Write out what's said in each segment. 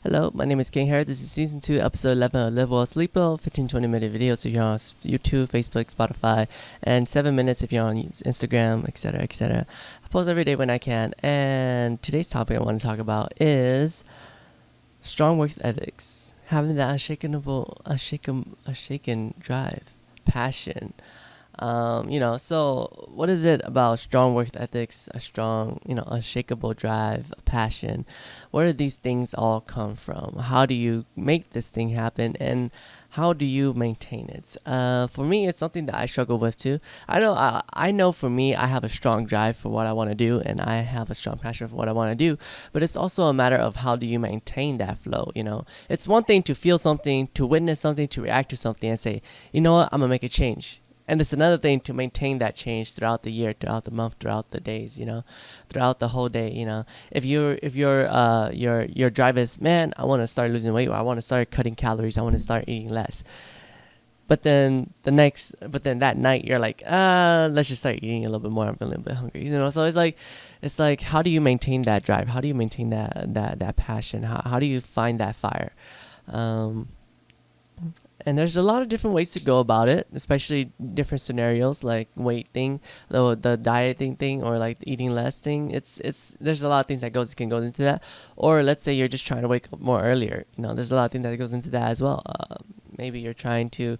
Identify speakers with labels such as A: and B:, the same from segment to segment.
A: Hello, my name is King here. This is season 2, episode 11 of Live Well Sleep Well, 15-20 minute videos if you're on YouTube, Facebook, Spotify, and 7 minutes if you're on Instagram, etc., etc. I post every day when I can, and today's topic I want to talk about is strong work ethics, having that unshaken drive, passion. So what is it about strong work ethics, a strong, unshakable drive, a passion? Where do these things all come from? How do you make this thing happen? And how do you maintain it? For me, it's something that I struggle with too. I know for me, I have a strong drive for what I want to do, and I have a strong passion for what I want to do. But it's also a matter of how do you maintain that flow. It's one thing to feel something, to witness something, to react to something, and say, you know what, I'm gonna make a change. And it's another thing to maintain that change throughout the year, throughout the month, throughout the days, throughout the whole day. If your drive is, man, I want to start losing weight, or I want to start cutting calories, I want to start eating less. But then that night you're like, let's just start eating a little bit more. I'm feeling a bit hungry, So it's like, how do you maintain that drive? How do you maintain that passion? How do you find that fire? And there's a lot of different ways to go about it, especially different scenarios like weight thing, the dieting thing, or like the eating less thing. It's there's a lot of things that can go into that. Or let's say you're just trying to wake up more earlier. There's a lot of things that goes into that as well. Maybe you're trying to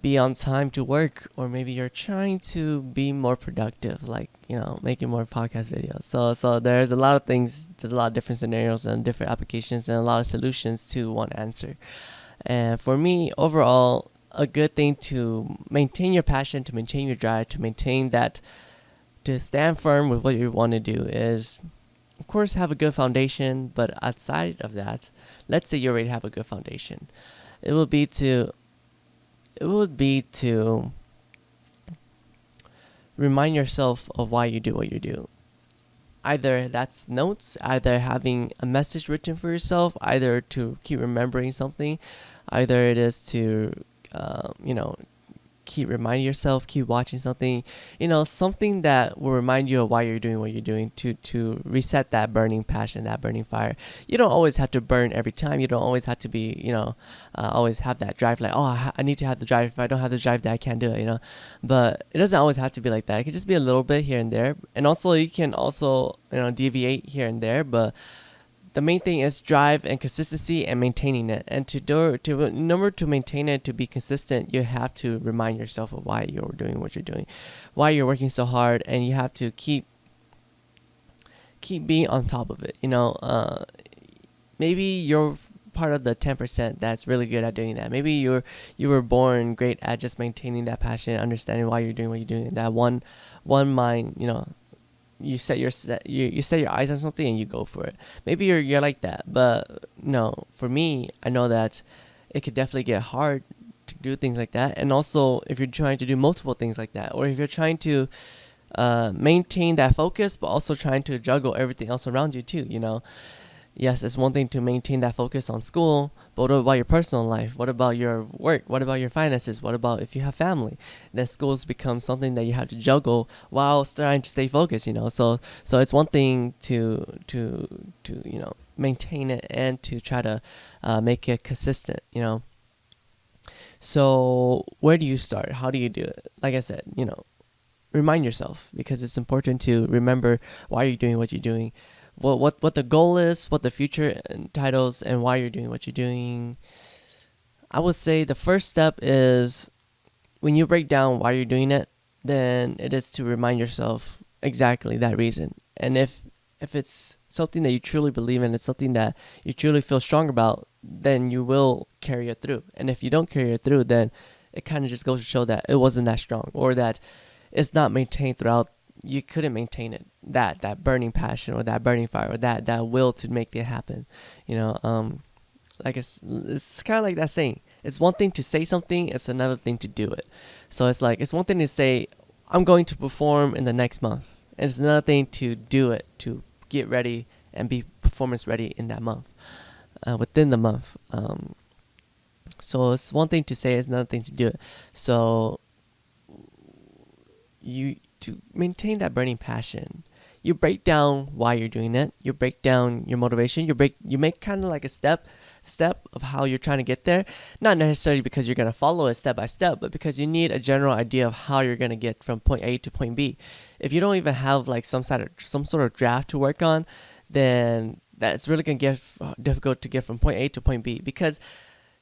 A: be on time to work, or maybe you're trying to be more productive, like making more podcast videos. So there's a lot of things. There's a lot of different scenarios and different applications and a lot of solutions to one answer. And for me, overall, a good thing to maintain your passion, to maintain your drive, to maintain that, to stand firm with what you want to do is, of course, have a good foundation. But outside of that, let's say you already have a good foundation. It would be to remind yourself of why you do what you do. Either that's notes, either having a message written for yourself, either to keep remembering something, either it is to, keep reminding yourself, keep watching something, something that will remind you of why you're doing what you're doing, to reset that burning passion, that burning fire. You don't always have to burn every time. You don't always have to be, always have that drive like, oh, I need to have the drive. If I don't have the drive, then I can't do it, But it doesn't always have to be like that. It could just be a little bit here and there. And also, you can also, deviate here and there, but the main thing is drive and consistency and maintaining it. And in order to maintain it, to be consistent, you have to remind yourself of why you're doing what you're doing, why you're working so hard, and you have to keep being on top of it. Maybe you're part of the 10% that's really good at doing that. Maybe you were born great at just maintaining that passion, understanding why you're doing what you're doing. That one mind, you set your eyes on something and you go for it. Maybe you're like that, but no, for me, I know that it could definitely get hard to do things like that. And also, if you're trying to do multiple things like that, or if you're trying to maintain that focus, but also trying to juggle everything else around you too, Yes, it's one thing to maintain that focus on school, but what about your personal life? What about your work? What about your finances? What about if you have family? Then schools become something that you have to juggle while trying to stay focused, So it's one thing to maintain it and to try to make it consistent, So where do you start? How do you do it? Like I said, remind yourself, because it's important to remember why you're doing what you're doing. What the goal is, what the future entitles, and why you're doing what you're doing. I would say the first step is, when you break down why you're doing it, then it is to remind yourself exactly that reason. And if it's something that you truly believe in, it's something that you truly feel strong about, then you will carry it through. And if you don't carry it through, then it kind of just goes to show that it wasn't that strong, or that it's not maintained throughout. You couldn't maintain it, that burning passion, or that burning fire, or that will to make it happen. Like it's kind of like that saying, it's one thing to say something, it's another thing to do it. So it's like, it's one thing to say, I'm going to perform in the next month, and it's another thing to do it, to get ready and be performance ready in that month, within the month. So it's one thing to say, it's another thing to do it. So to maintain that burning passion, you break down why you're doing it. You break down your motivation. You make kind of like a step of how you're trying to get there. Not necessarily because you're going to follow it step by step, but because you need a general idea of how you're going to get from point A to point B. If you don't even have like some sort of draft to work on, then that's really going to get difficult to get from point A to point B, because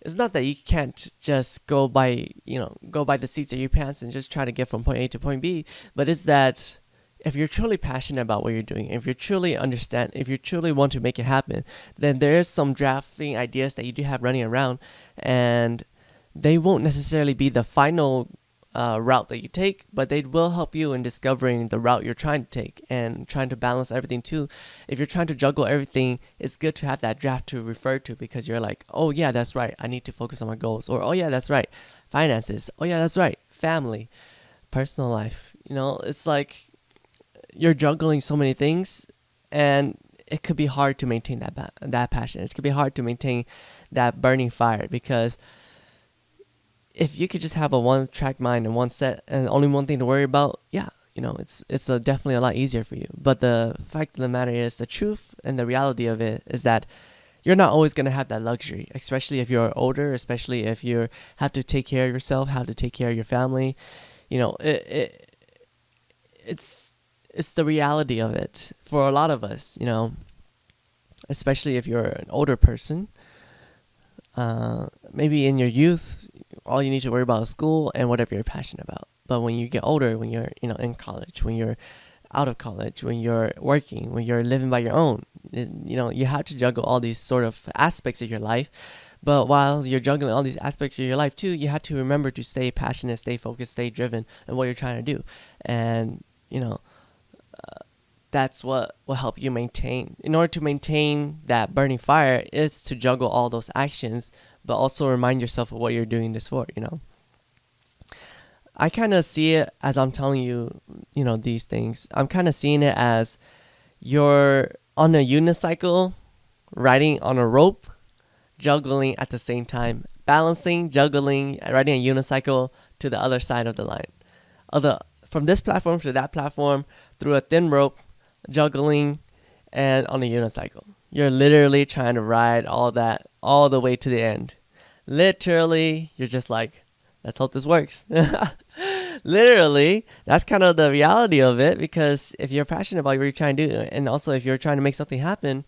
A: it's not that you can't just go by the seats of your pants and just try to get from point A to point B, but it's that if you're truly passionate about what you're doing, if you truly understand, if you truly want to make it happen, then there is some drafting ideas that you do have running around, and they won't necessarily be the final route that you take, but they will help you in discovering the route you're trying to take and trying to balance everything too. If you're trying to juggle everything, it's good to have that draft to refer to, because you're like, oh yeah, that's right, I need to focus on my goals. Or oh yeah, that's right, finances. Oh yeah, that's right, family, personal life. It's like you're juggling so many things, and it could be hard to maintain that passion. It could be hard to maintain that burning fire, because if you could just have a one-track mind and one set and only one thing to worry about, yeah, it's definitely a lot easier for you. But the fact of the matter is, the truth and the reality of it is that you're not always going to have that luxury, especially if you're older, especially if you have to take care of yourself, have to take care of your family. It's the reality of it for a lot of us, especially if you're an older person. Maybe in your youth, all you need to worry about is school and whatever you're passionate about. But when you get older, when you're in college, when you're out of college, when you're working, when you're living by your own, you have to juggle all these sort of aspects of your life. But while you're juggling all these aspects of your life too, you have to remember to stay passionate, stay focused, stay driven in what you're trying to do. And that's what will help you maintain. In order to maintain that burning fire, is to juggle all those actions, but also remind yourself of what you're doing this for. I kind of see it as I'm telling you, these things. I'm kind of seeing it as you're on a unicycle, riding on a rope, juggling at the same time, balancing, juggling, riding a unicycle to the other side of the line. From this platform to that platform, through a thin rope, juggling, and on a unicycle. You're literally trying to ride all that all the way to the end. Literally, you're just like, let's hope this works. Literally, that's kind of the reality of it, because if you're passionate about what you're trying to do, and also if you're trying to make something happen,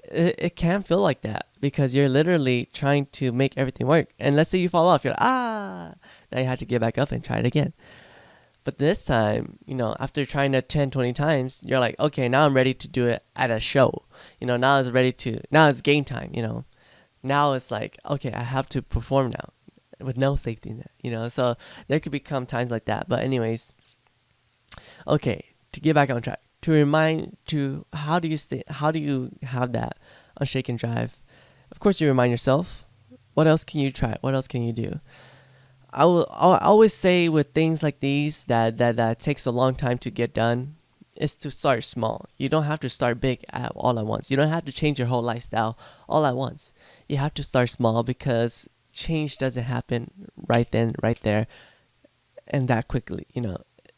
A: it can feel like that, because you're literally trying to make everything work. And let's say you fall off, you're like, now you have to get back up and try it again. But this time, after trying it 10, 20 times, you're like, okay, now I'm ready to do it at a show. Now it's game time, Now it's like, okay, I have to perform now with no safety net, So there could become times like that. But anyways, okay, to get back on track, how do you have that unshaken drive? Of course, you remind yourself. What else can you try? What else can you do? I'll always say with things like these that takes a long time to get done, is to start small. You don't have to start big all at once. You don't have to change your whole lifestyle all at once. You have to start small, because change doesn't happen right then, right there, and that quickly.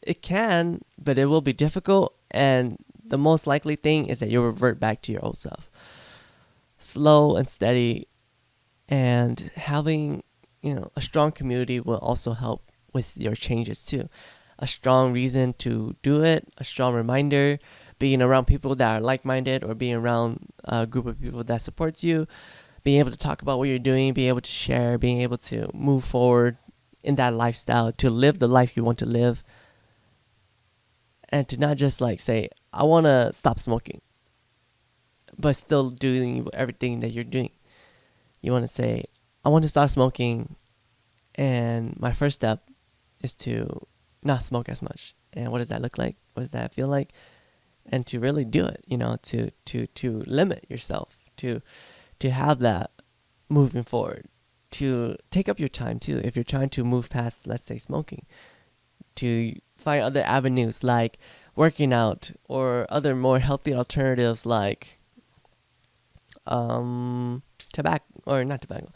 A: It can, but it will be difficult, and the most likely thing is that you'll revert back to your old self. Slow and steady, and having a strong community will also help with your changes too. A strong reason to do it, a strong reminder, being around people that are like-minded, or being around a group of people that supports you, being able to talk about what you're doing, being able to share, being able to move forward in that lifestyle, to live the life you want to live, and to not just like say, I want to stop smoking, but still doing everything that you're doing. You want to say, I want to stop smoking, and my first step is to not smoke as much. And what does that look like? What does that feel like? And to really do it, to limit yourself, to have that moving forward, to take up your time too. If you're trying to move past, let's say, smoking, to find other avenues like working out, or other more healthy alternatives like tobacco, or not tobacco,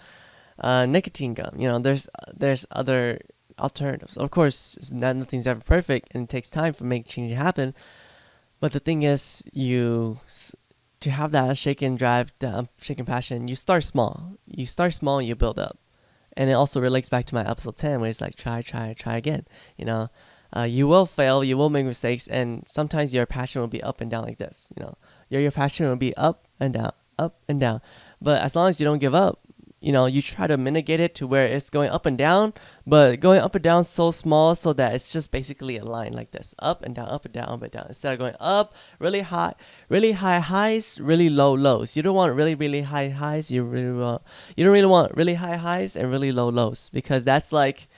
A: nicotine gum. There's other alternatives. Of course, nothing's ever perfect, and it takes time for make change happen. But the thing is, to have that unshaken drive, that unshaken passion, you start small. You start small and you build up. And it also relates back to my episode 10 where it's like try again. You know, you will fail, you will make mistakes, and sometimes your passion will be up and down like this. You know, your passion will be up and down, up and down. But as long as you don't give up, you know, you try to mitigate it to where it's going up and down, but going up and down so small so that it's just basically a line like this, up and down, up and down, up and down. Instead of going up really high highs, really low lows. You don't want really high highs. You don't really want really high highs and really low lows, because that's like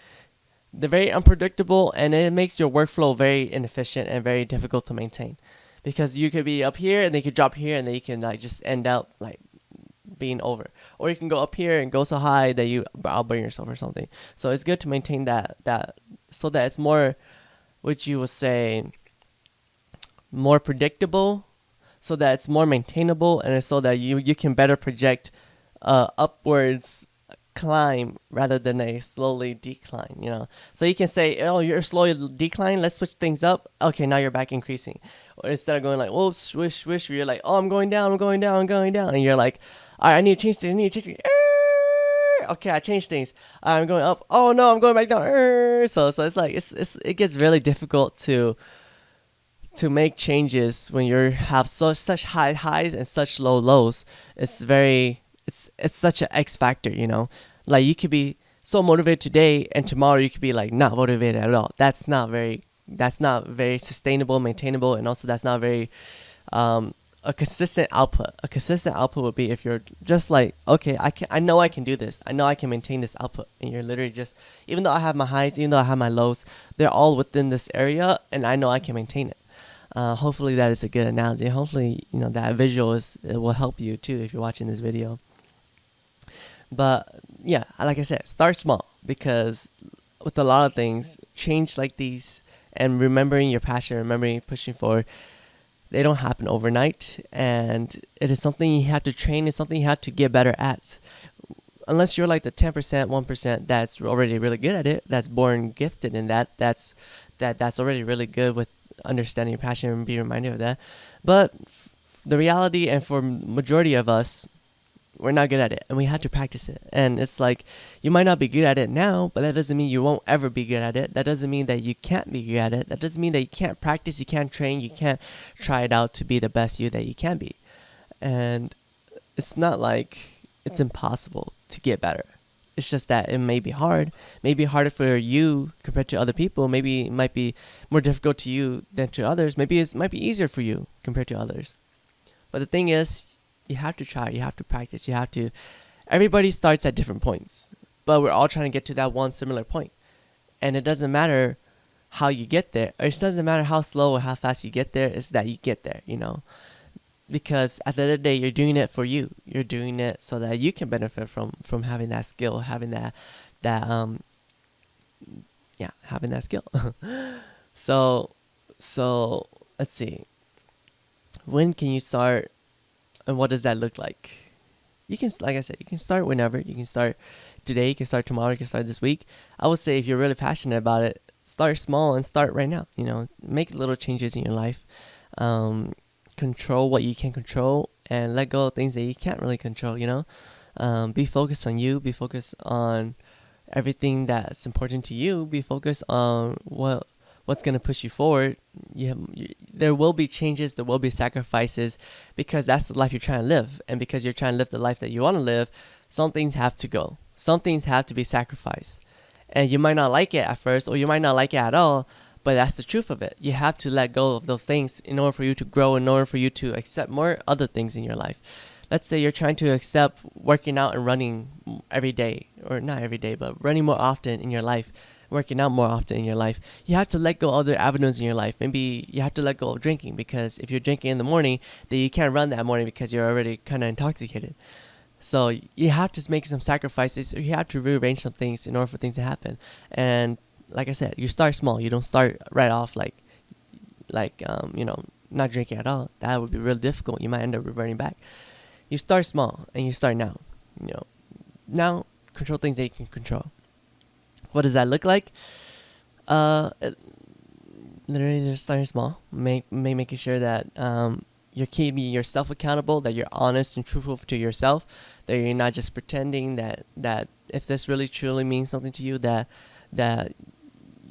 A: they're very unpredictable, and it makes your workflow very inefficient and very difficult to maintain, because you could be up here and then you could drop here and then you can like just end up like being over, or you can go up here and go so high that you outburn yourself or something. So it's good to maintain that so that it's more, which you would say, more predictable, so that it's more maintainable, and so that you can better project upwards climb rather than a slowly decline, you know. So you can say, oh, you're slowly declining, let's switch things up. Okay, now you're back increasing. Or instead of going like, whoa, swish, swish, you're like, oh, I'm going down. And you're like, all right, I need to change things. Okay, I changed things. I'm going up. Oh no, I'm going back down. So it's like it gets really difficult to make changes when you have such high highs and such low lows. It's such an X factor, you know. Like you could be so motivated today, and tomorrow you could be like not motivated at all. That's not very sustainable, maintainable, and also that's not very a consistent output. A consistent output would be if you're just like, okay, I know I can do this. I know I can maintain this output, and you're literally just, even though I have my highs, even though I have my lows, they're all within this area, and I know I can maintain it. Hopefully that is a good analogy. Hopefully, you know, that visual it will help you too if you're watching this video. But yeah, like I said, start small, because with a lot of things, change like these and remembering your passion, remembering pushing forward, they don't happen overnight, and it is something you have to train. It's something you have to get better at. Unless you're like the 10%, 1% that's already really good at it, that's born gifted in that's already really good with understanding your passion and be reminded of that. But the reality, and for majority of us, we're not good at it, and we have to practice it. And it's like, you might not be good at it now, but that doesn't mean you won't ever be good at it. That doesn't mean that you can't be good at it. That doesn't mean that you can't practice, you can't train, you can't try it out to be the best you that you can be. And it's not like it's impossible to get better. It's just that it may be hard, maybe harder for you compared to other people. Maybe it might be more difficult to you than to others. Maybe it might be easier for you compared to others. But the thing is, you have to try, you have to practice, everybody starts at different points, but we're all trying to get to that one similar point. And it doesn't matter how you get there, or it doesn't matter how slow or how fast you get there, it's that you get there, you know. Because at the end of the day, you're doing it for you. You're doing it so that you can benefit from having that skill, having that having that skill. So let's see. When can you start, and what does that look like? You can, like I said, you can start whenever. You can start today, you can start tomorrow, you can start this week. I would say if you're really passionate about it, start small and start right now. You know, make little changes in your life. Control what you can control, and let go of things that you can't really control, you know. Be focused on you, be focused on everything that's important to you, be focused on what's going to push you forward. There will be changes, there will be sacrifices, because that's the life you're trying to live. And because you're trying to live the life that you want to live, some things have to go. Some things have to be sacrificed. And you might not like it at first, or you might not like it at all, but that's the truth of it. You have to let go of those things in order for you to grow, in order for you to accept more other things in your life. Let's say you're trying to accept working out and running every day, or not every day, but running more often in your life, working out more often in your life. You have to let go of other avenues in your life. Maybe you have to let go of drinking, because if you're drinking in the morning, then you can't run that morning because you're already kind of intoxicated. So you have to make some sacrifices, or you have to rearrange some things in order for things to happen. And like I said, you start small. You don't start right off like not drinking at all. That would be really difficult. You might end up reverting back. You start small, and you start now. You know, now control things that you can control. What does that look like? literally just starting small, making sure that you're keeping yourself accountable, that you're honest and truthful to yourself, that you're not just pretending that if this really truly means something to you, that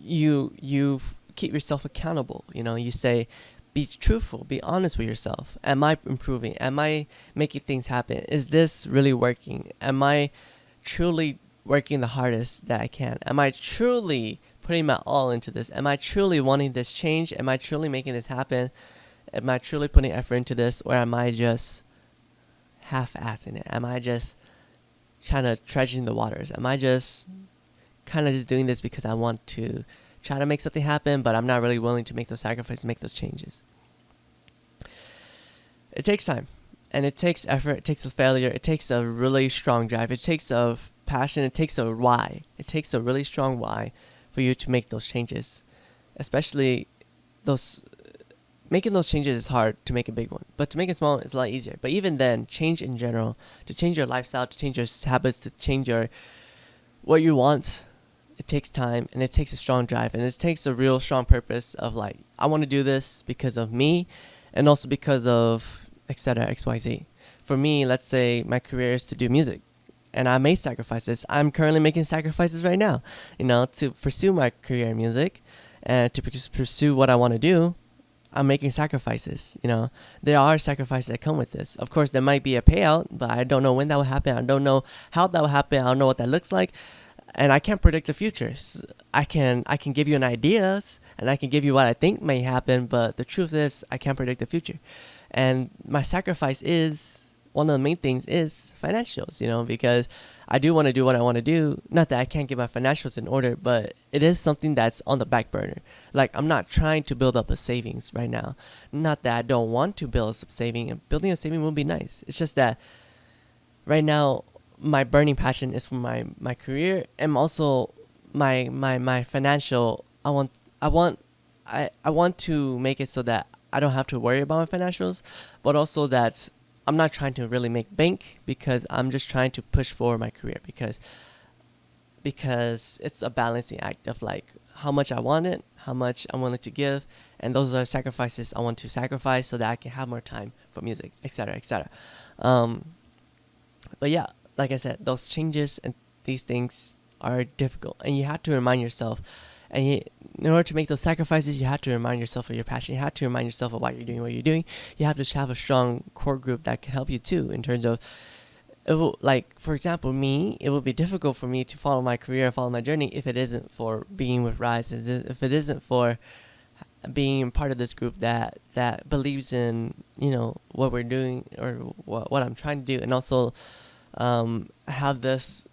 A: you keep yourself accountable. You say, be truthful, be honest with yourself. Am I improving? Am I making things happen? Is this really working? Am I truly working the hardest that I can? Am I truly putting my all into this? Am I truly wanting this change? Am I truly making this happen? Am I truly putting effort into this, or am I just half-assing it? Am I just trying to treading the waters? Am I just kind of just doing this because I want to try to make something happen, but I'm not really willing to make those sacrifices, make those changes? It takes time, and it takes effort. It takes a failure. It takes a really strong drive. It takes a passion. It takes a why. It takes a really strong why for you to make those changes. Especially making those changes is hard to make a big one, but to make it small is a lot easier. But even then, change in general, to change your lifestyle, to change your habits, to change what you want, it takes time, and it takes a strong drive, and it takes a real strong purpose of like, I want to do this because of me, and also because of etc. XYZ. For me, let's say my career is to do music, and I made sacrifices. I'm currently making sacrifices right now, to pursue my career in music, and to pursue what I want to do. I'm making sacrifices. There are sacrifices that come with this. Of course, there might be a payout, but I don't know when that will happen. I don't know how that will happen. I don't know what that looks like. And I can't predict the future. I can give you an ideas, and I can give you what I think may happen, but the truth is I can't predict the future. And my sacrifice is, one of the main things is financials, because I do want to do what I want to do. Not that I can't get my financials in order, but it is something that's on the back burner. Like, I'm not trying to build up a savings right now. Not that I don't want to build a saving, and building a saving will be nice. It's just that right now, my burning passion is for my career, and also my financial. I want to make it so that I don't have to worry about my financials, but also that I'm not trying to really make bank, because I'm just trying to push forward my career, because it's a balancing act of like how much I want it, how much I'm willing to give, and those are sacrifices I want to sacrifice so that I can have more time for music, etc., etc. But yeah, like I said, those changes and these things are difficult, and you have to remind yourself. And in order to make those sacrifices, you have to remind yourself of your passion. You have to remind yourself of why you're doing what you're doing. You have to have a strong core group that can help you too, in terms of, like, for example, me, it would be difficult for me to follow my career and follow my journey if it isn't for being with Rise, if it isn't for being part of this group that believes in, what we're doing, or what I'm trying to do, and also have this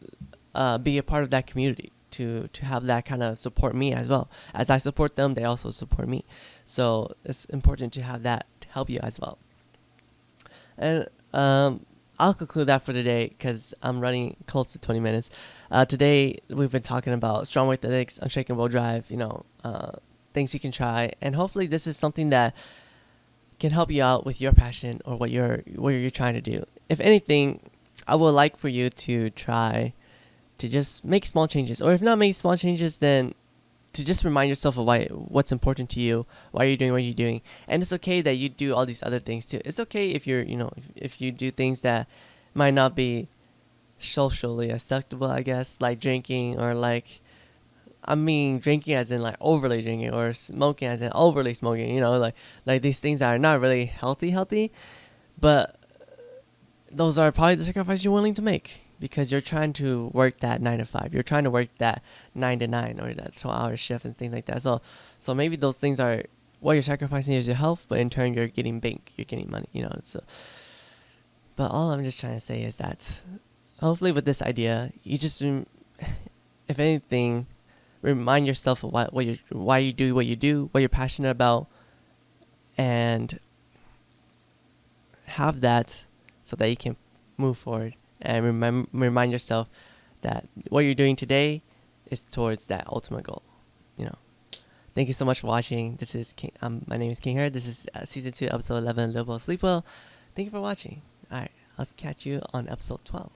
A: be a part of that community, to have that kind of support me as well. As I support them, they also support me. So it's important to have that to help you as well. And I'll conclude that for today, because I'm running close to 20 minutes. Today, we've been talking about strong work ethics, Unshaken drive, things you can try. And hopefully this is something that can help you out with your passion, or what you're trying to do. If anything, I would like for you to try to just make small changes, or if not make small changes, then to just remind yourself of what's important to you, why you're doing what you're doing. And it's okay that you do all these other things too. It's okay if you're, if you do things that might not be socially acceptable, I guess, like drinking, or like, drinking as in like overly drinking, or smoking as in overly smoking, like these things that are not really healthy, but those are probably the sacrifices you're willing to make, because you're trying to work that 9 to 5. You're trying to work that 9 to 9, or that 12-hour shift and things like that. So maybe those things are what you're sacrificing is your health, but in turn you're getting bank, you're getting money, So, but all I'm just trying to say is that hopefully with this idea, you just, if anything, remind yourself of why you do what you do, what you're passionate about, and have that so that you can move forward. And remind yourself that what you're doing today is towards that ultimate goal. Thank you so much for watching. This is King. My name is King Herd. This is season 2, episode 11. Live well, sleep well. Thank you for watching. All right, I'll catch you on episode 12.